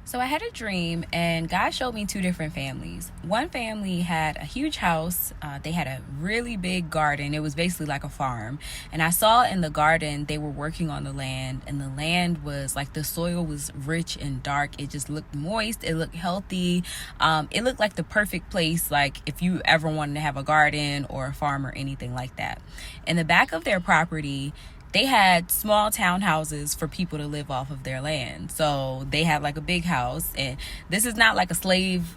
So I had a dream, and God showed me two different families. One family had a huge house. They had a really big garden. It was basically like a farm. And I saw in the garden they were working on the land, and the land was like the soil was rich and dark. It just looked moist. It looked healthy. It looked like the perfect place, like if you ever wanted to have a garden or a farm or anything like that. In the back of their property, they had small townhouses for people to live off of their land. So they had like a big house, and this is not like a slave,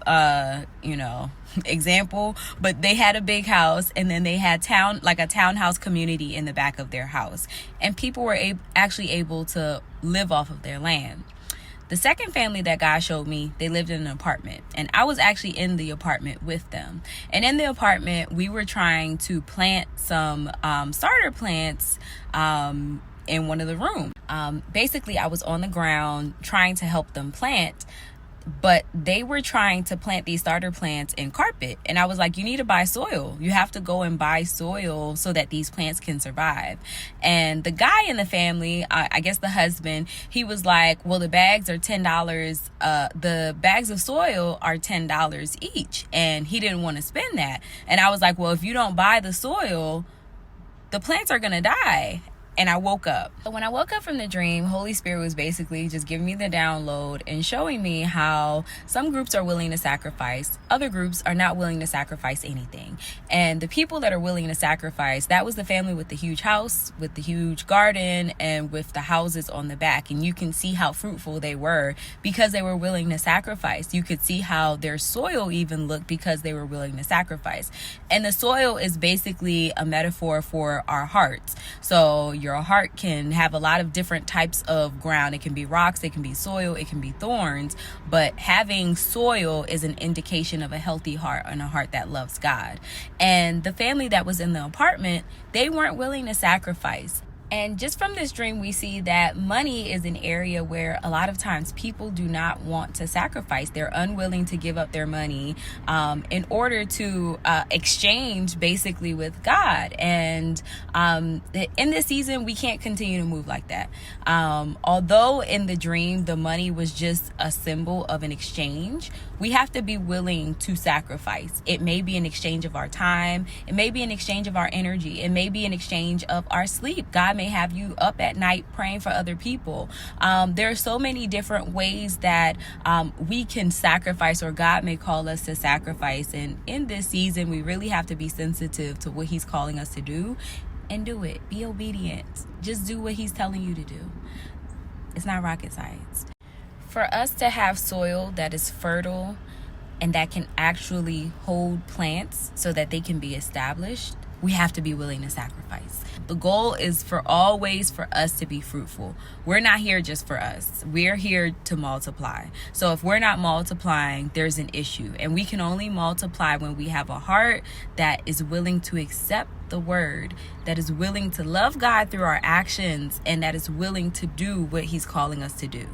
example, but they had a big house, and then they had a townhouse community in the back of their house, and people were actually able to live off of their land. The second family that God showed me, they lived in an apartment, and I was actually in the apartment with them. And in the apartment, we were trying to plant some starter plants in one of the rooms. Basically, I was on the ground trying to help them plant, but they were trying to plant these starter plants in carpet. And I was like, you need to buy soil. You have to go and buy soil so that these plants can survive. And the guy in the family, I guess the husband, he was like, well, the bags are $10. The bags of soil are $10 each. And he didn't want to spend that. And I was like, well, if you don't buy the soil, the plants are going to die. And I woke up. So when I woke up from the dream, Holy Spirit was basically just giving me the download and showing me how some groups are willing to sacrifice, other groups are not willing to sacrifice anything. And the people that are willing to sacrifice, that was the family with the huge house, with the huge garden, and with the houses on the back. And you can see how fruitful they were because they were willing to sacrifice. You could see how their soil even looked because they were willing to sacrifice. And the soil is basically a metaphor for our hearts. So your heart can have a lot of different types of ground. It can be rocks, it can be soil, it can be thorns, but having soil is an indication of a healthy heart and a heart that loves God. And the family that was in the apartment, they weren't willing to sacrifice. And just from this dream, we see that money is an area where a lot of times people do not want to sacrifice. They're unwilling to give up their money in order to exchange basically with God. And in this season, we can't continue to move like that. Although in the dream, the money was just a symbol of an exchange, we have to be willing to sacrifice. It may be an exchange of our time. It may be an exchange of our energy. It may be an exchange of our sleep. God may have you up at night praying for other people. There are so many different ways that we can sacrifice, or God may call us to sacrifice. And in this season, we really have to be sensitive to what He's calling us to do and do it. Be obedient. Just do what He's telling you to do. It's not rocket science. For us to have soil that is fertile and that can actually hold plants so that they can be established, we have to be willing to sacrifice. The goal is for always for us to be fruitful. We're not here just for us. We're here to multiply. So if we're not multiplying, there's an issue. And we can only multiply when we have a heart that is willing to accept the word, that is willing to love God through our actions, and that is willing to do what He's calling us to do.